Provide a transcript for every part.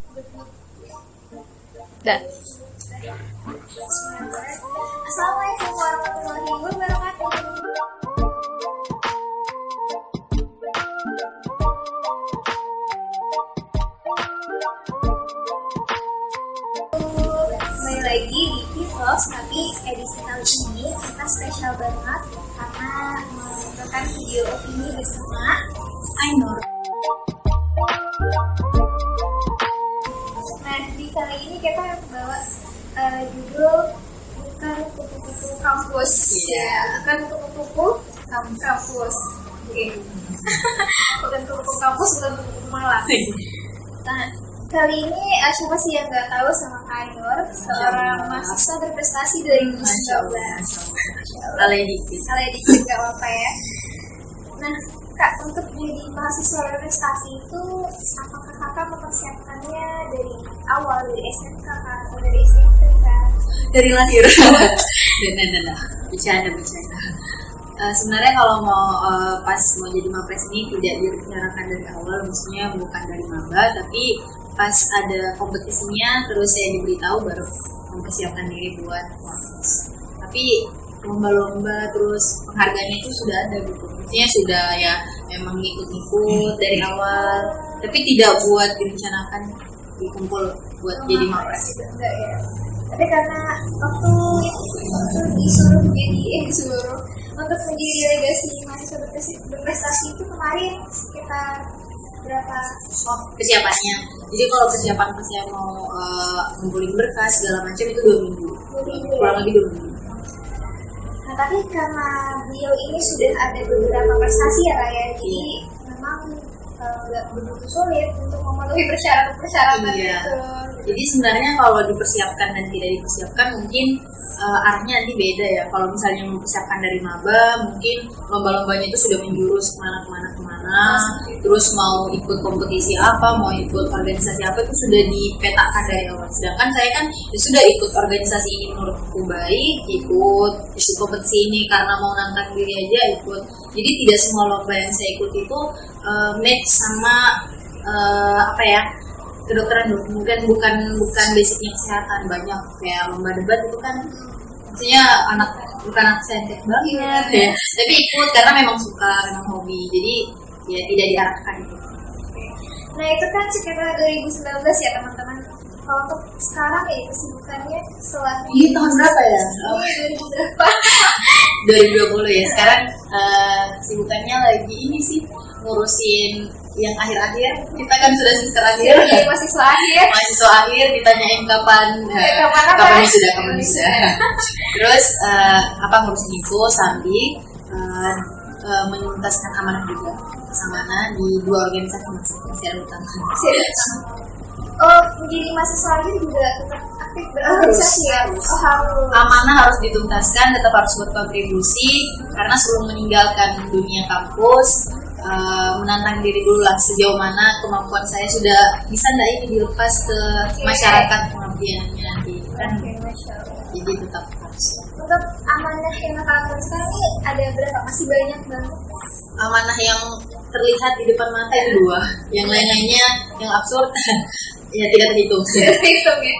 Dan Assalamualaikum warahmatullahi wabarakatuh. Kembali lagi di Vlogs, tapi edisi kali ini kita spesial banget karena menonton video opini bersama Ainur. Nah, di kali ini kita bawa judul bukan kupu-kupu kampus. Ya, bukan kupu-kupu kampus. Oke. Bukan kupu-kupu kampus, bukan kupu-kupu malam. Nah, kali ini siapa sih yang nggak tahu sama Kak Ainur, seorang mahasiswa berprestasi 2019. alay dikit Nggak apa-apa ya. Nah, Kak, untuk jadi mahasiswa berprestasi itu apakah Kakak mempersiapkannya dari awal, dari SMK atau dari SMP Kak? dari lahir. Dan bercanda. Sebenarnya kalau mau pas mau jadi mapres ini tidak direncanakan dari awal, maksudnya bukan dari maba, tapi pas ada kompetisinya terus saya diberitahu baru mempersiapkan diri buat mapres. Tapi lomba-lomba terus penghargaannya itu sudah ada gitu, maksudnya sudah ya memang ngikut-ngikut dari awal, tapi tidak buat direncanakan dikumpul buat jadi mapres. Enggak ya. Tapi karena waktu disuruh untuk menjadi delegasi mahasiswa berprestasi itu kemarin sekitar berapa? Persiapannya. Jadi kalau persiapan pas saya mau ngumpulin berkas segala macam itu 2 minggu. Kurang lebih 2 minggu. Nah, tapi karena beliau ini sudah ada beberapa prestasi ya Kak ya, jadi memang nggak begitu sulit untuk memenuhi persyaratan Iya. itu. Jadi sebenarnya kalau dipersiapkan dan tidak dipersiapkan mungkin arahnya nanti beda ya. Kalau misalnya mempersiapkan dari maba, mungkin lomba-lombanya itu sudah menjurus kemana, terus mau ikut kompetisi apa, mau ikut organisasi apa itu sudah dipetakan dari awal. Sedangkan saya kan ya sudah ikut organisasi ini menurutku baik, ikut kompetisi ini karena mau nantang diri aja ikut. Jadi tidak semua lomba yang saya ikut itu match sama kedokteran. Bukan basicnya kesehatan, banyak kayak lomba debat itu kan maksudnya bukan anak saintek banget ya, tapi ikut karena memang suka, memang hobi, jadi ya tidak diarahkan gitu. Nah, itu kan sekitar 2019 ya teman-teman. Kalau untuk sekarang ya kesibukannya setelah Ini tahun berapa ya? 2000 berapa? 2020 ya. Sekarang kesibukannya lagi ini sih ngurusin yang akhir-akhir. Kita kan sudah semester akhir. Jadi mahasiswa akhir Ditanyain kapan wisuda. Terus ngurusin itu sambil menuntaskan amanah juga. Amanah di 2 organisasi masih ada utang. Oh, menjadi mahasiswa akhir juga tetap aktif berorganisasi ya? Oh, harus. Amanah harus dituntaskan, tetap harus berkontribusi karena sebelum meninggalkan dunia kampus menantang diri dulu lah sejauh mana kemampuan saya sudah bisa nggak ini dilepas ke masyarakat pengabdiannya nanti kan. Jadi tetap harus. Untuk amanah yang kalian sekarang ini ada berapa? Masih banyak banget. Amanah yang terlihat di depan mata itu 2, yang lainnya yang absurd ya tidak terhitung. Terhitung ya.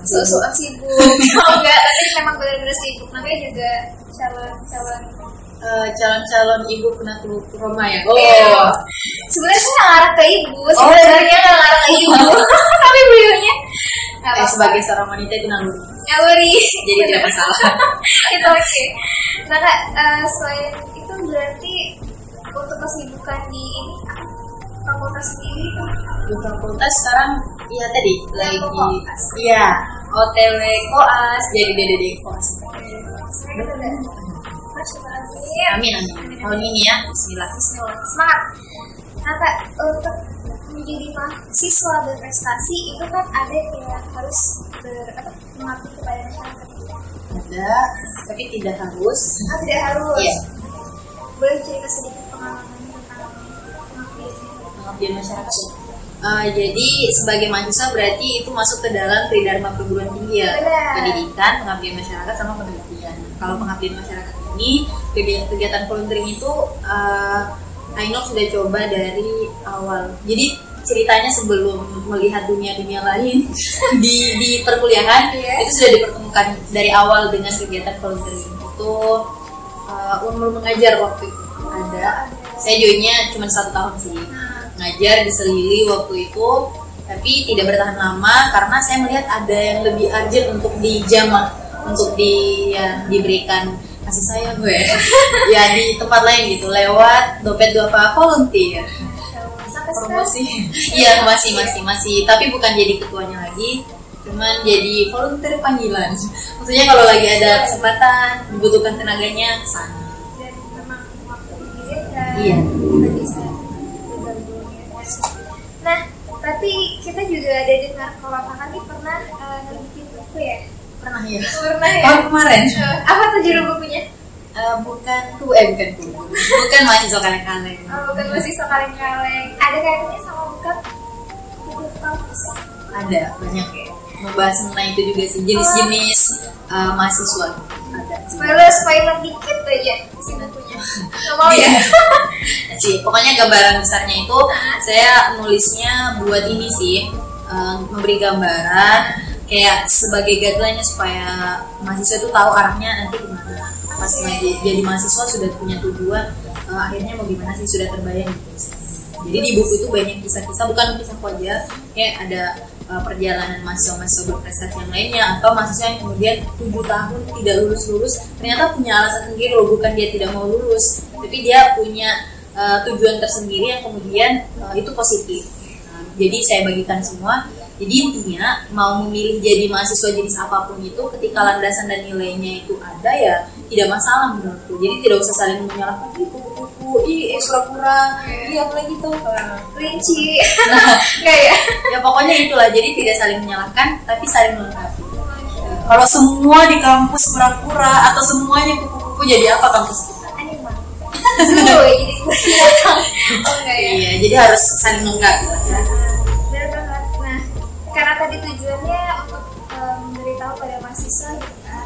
Soal sibuk. Oh enggak, tapi memang benar-benar sibuk. Namanya juga calon ibu penatua Roma ya. Oh. Sebenarnya saya nggak ngarah ke ibu, sebenarnya nggak ngarah ke ibu. Tapi beliaunya sebagai seorang wanita itu naluri. Jadi tidak masalah. Itu oke. Nah Kak, selain itu berarti untuk kesibukan di ini fakultas sendiri tuh? Di fakultas sekarang iya tadi lagi OTW koas jadi DDD koas. Amin. Tahun ini ya, bismillah. Semangat. Nah Kak, untuk menjadi mahasiswa berprestasi itu kan ada yang harus mengabdi kepada masyarakat. Ada, tapi tidak harus. Tidak harus. Iya. Boleh cerita sedikit pengalaman tentang pengabdian masyarakat. Jadi sebagai mahasiswa berarti itu masuk ke dalam tridharma perguruan tinggi ya. Pendidikan, pengabdian masyarakat, sama penelitian. Kalau pengabdian masyarakat ini kegiatan volunteering itu Ainur sudah coba dari awal. Jadi ceritanya sebelum melihat dunia-dunia lain di perkuliahan itu sudah dipertemukan dari awal dengan kegiatan volunteering itu. Umur mengajar waktu itu ada, saya joinnya cuma 1 tahun sih, ngajar di Selili waktu itu, tapi tidak bertahan lama karena saya melihat ada yang lebih urgent untuk dijamah, untuk diberikan kasih sayang gue ya di tempat lain gitu lewat Dompet Duafa volunteer. Promosi iya masih tapi bukan jadi ketuanya lagi, cuman jadi volunteer panggilan. Maksudnya kalau lagi ada kesempatan dibutuhkan tenaganya kesana. Dan memang waktu diizinkan Iya. kita bisa bergabung. Nah, tapi kita juga ada dengar kalau kakak nih pernah nerbitin buku ya? Pernah ya? Pernah ya? Oh kemarin. Apa tuh judul bukunya? Bukan mahasiswa kaleng-kaleng. Oh, bukan mahasiswa kaleng-kaleng. Ada kaitannya sama bukan buku kampus? Ada banyak ya. Membahas mengenai itu juga sih jenis-jenis mahasiswa ada. Spoiler dikit aja isi bukunya. Nggak mau ya? Sih, pokoknya gambaran besarnya itu saya nulisnya buat ini sih, memberi gambaran kayak sebagai guideline supaya mahasiswa itu tahu arahnya nanti kemana. Pas jadi mahasiswa sudah punya tujuan, akhirnya mau gimana sih sudah terbayang gitu. Jadi di buku itu banyak kisah-kisah, bukan kisah aja, kayak ada perjalanan mahasiswa berprestasi yang lainnya, atau mahasiswa yang kemudian 7 tahun tidak lulus ternyata punya alasan sendiri loh, bukan dia tidak mau lulus, tapi dia punya tujuan tersendiri yang kemudian itu positif. Jadi saya bagikan semua. Jadi intinya mau memilih jadi mahasiswa jenis apapun itu, ketika landasan dan nilainya itu ada ya tidak masalah menurutku. Jadi tidak usah saling menyalahkan kupu-kupu, ekstra kurang, apalagi tuh Rinci. Nggak ya? Ya pokoknya itulah. Jadi tidak saling menyalahkan, tapi saling melengkapi. Kalau semua di kampus pura-pura atau semuanya kupu-kupu, jadi apa kampus kita? Animal. Jadi binatang. Oh enggak ya? Iya, jadi harus saling melengkapi. Benar banget. Nah, karena tadi tujuannya untuk memberitahu pada mahasiswa gitu kan,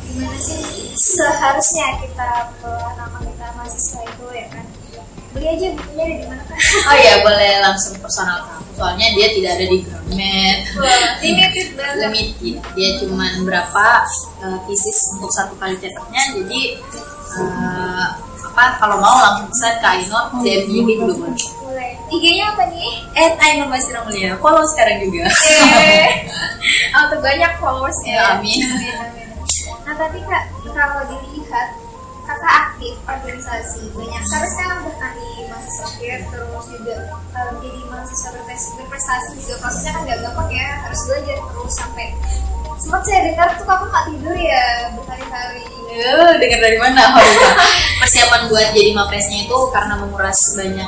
gimana sih seharusnya kita bawa nama kita mahasiswa itu ya kan. Beli aja bukunya ada di mana kan? Oh iya, boleh langsung personal kamu. Soalnya dia tidak ada di Gramet. Limited banget. Limited. Dia cuma berapa pieces untuk 1 kali cetaknya. Jadi kalau mau langsung pesan ke Ainur, DM IG dulu boleh. Boleh. IG-nya apa nih? @Ainur Basira Mulia. Follow sekarang juga. Auto banyak followersnya. Ya, amin. Nah tapi kak, kalau dilihat kakak aktif organisasi banyak. Karena sekarang udah kan di mahasiswa akhir, terus juga jadi mahasiswa berprestasi juga prosesnya kan gak gampang ya, harus belajar terus sampai sempat saya dengar tuh kakak nggak tidur ya berhari-hari. Dengar dari mana? Persiapan buat jadi mapresnya itu karena menguras banyak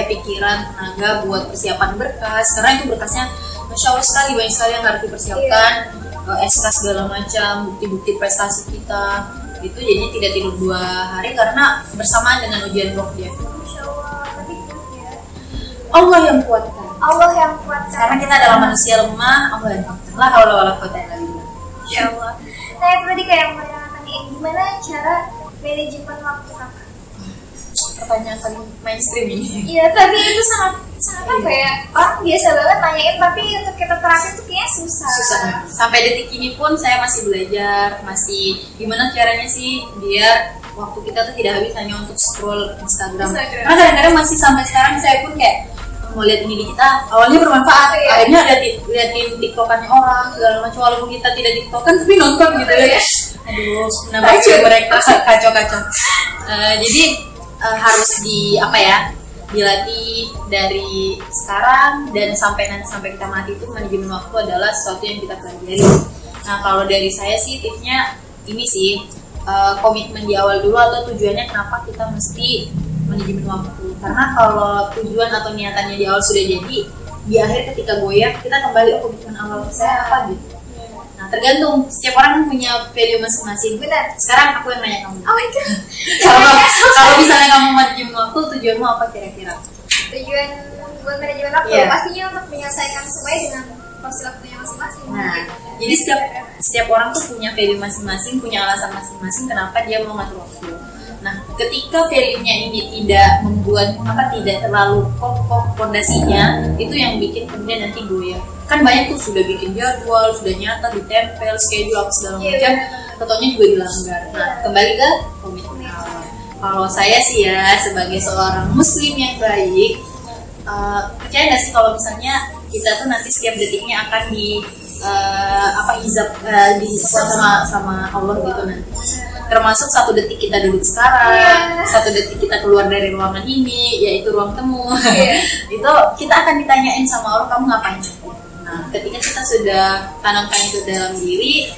pikiran, tenaga buat persiapan berkas. Karena itu berkasnya Masya Allah sekali, banyak sekali yang harus dipersiapkan. SK segala macam, bukti-bukti prestasi kita itu, jadi tidak tidur 2 hari karena bersamaan dengan ujian blok dia. Masya Allah, tapi ya Allah yang kuatkan. Allah yang kuatkan. Karena kita adalah manusia lemah, Allah yang kuatkan. La haula wala quwwata illa billah. Masya Allah. Nah itu tadi kayak menanyakan gimana cara manajemen waktu kakak. Pertanyaan paling mainstream ini. Iya, tapi itu sangat apa ya? Orang biasa banget nanyain, tapi untuk kita terapin tuh kayaknya susah. Sampai detik ini pun saya masih belajar, masih gimana caranya sih biar waktu kita tuh tidak habis hanya untuk scroll Instagram. Karena kadang-kadang masih sampai sekarang saya pun kayak mau lihat ini di kita, awalnya bermanfaat, akhirnya liatin tiktokannya orang segala macam, walaupun kita tidak tiktokan tapi nonton gitu ya. Aduh, nambah mereka kacau-kacau. Jadi harus dilatih dari sekarang dan sampai kita mati itu manajemen waktu adalah sesuatu yang kita pelajari. Nah kalau dari saya sih tipsnya ini sih, komitmen di awal dulu atau tujuannya kenapa kita mesti manajemen waktu. Karena kalau tujuan atau niatannya di awal sudah jadi, di akhir ketika goyah kita kembali komitmen awal saya apa gitu. Nah tergantung, setiap orang punya value masing-masing. Benar. Sekarang aku yang nanya kamu. Oh my god. Kalau misalnya kamu manajemen waktu, tujuanmu apa kira-kira? Tujuan buat manajemen waktu pastinya untuk menyelesaikan sesuai dengan porsi waktunya masing-masing. Nah, jadi setiap orang tuh punya value masing-masing, punya alasan masing-masing kenapa dia mau ngatur waktu. Nah, ketika value-nya ini tidak membuat tidak terlalu kokoh pondasinya, itu yang bikin kemudian nanti goyah. Kan banyak tuh sudah bikin jadwal, sudah nyata, ditempel, schedule apa segala macam, contohnya juga dilanggar. Nah, kembali ke komitmen awal. Kalau saya sih ya sebagai seorang muslim yang baik, percaya nggak sih kalau misalnya kita tuh nanti setiap detiknya akan dihisab sama Allah gitu nanti. Termasuk 1 detik kita duduk sekarang, 1 detik kita keluar dari ruangan ini, yaitu ruang temu. Itu kita akan ditanyain sama Allah, kamu ngapain? Nah, ketika kita sudah tanamkan itu dalam diri,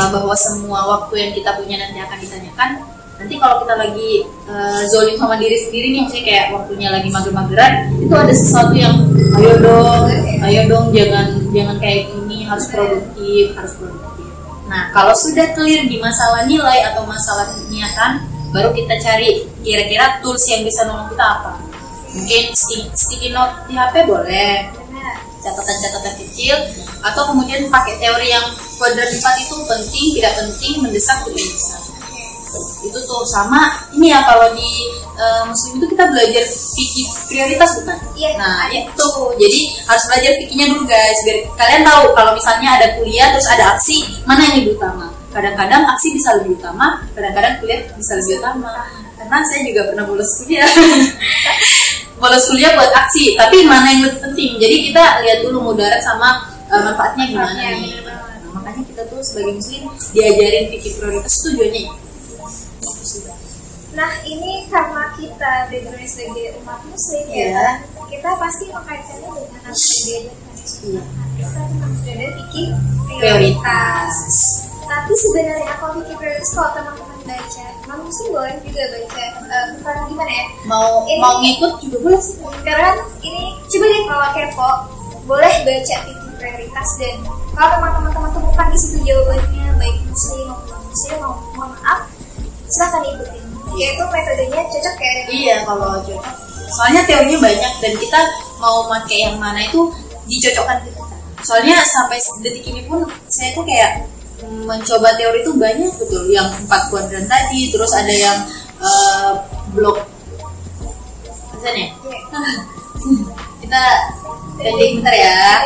bahwa semua waktu yang kita punya nanti akan ditanyakan. Nanti kalau kita lagi zolim sama diri sendiri nih, maksudnya kayak waktunya lagi mager-mageran, itu ada sesuatu yang ayo dong jangan kayak gini, harus produktif. Nah, kalau sudah clear di masalah nilai atau masalah niatan, baru kita cari kira-kira tools yang bisa nolong kita apa. Mungkin sticky note di HP boleh, catatan-catatan kecil, atau kemudian pakai teori yang kuadran 4 itu penting, tidak penting, mendesak, tidak mendesak. Itu tuh sama ini ya, kalau di muslim itu kita belajar fikih prioritas bukan? Nah itu, jadi harus belajar fikihnya dulu guys, biar kalian tahu kalau misalnya ada kuliah terus ada aksi, mana yang lebih utama. Kadang-kadang aksi bisa lebih utama, kadang-kadang kuliah bisa lebih utama. Karena saya juga pernah bolos kuliah bolos kuliah buat aksi, tapi mana yang lebih penting. Jadi kita lihat dulu mudarat sama manfaatnya gimana nih. Nah, makanya kita tuh sebagai muslim diajarin fikih prioritas, tujuannya itu. Nah, ini karena kita background sebagai umat muslim ya, kita pasti mengkaitkannya dengan apa yang kita ada fikih prioritas. Tapi sebenarnya kalau fikih prioritas, kalau teman-teman baca, muslim boleh juga baca, bukan gimana ya? Mau ngikut juga boleh sih. Karena ini coba deh kalau kepo, boleh baca fikih prioritas, dan kalau teman-teman temukan di situ jawabannya baik muslim maupun muslim, mohon maaf, silahkan ikutin. Yaitu metodenya cocok ya? Iya, kalau cocok. Soalnya teorinya banyak dan kita mau pakai yang mana itu dicocokkan ke kita. Soalnya sampai detik ini pun saya tuh kayak mencoba teori itu banyak betul. Yang 4 kuadran tadi, terus ada yang blok. Misalnya? Kita pending bentar ya.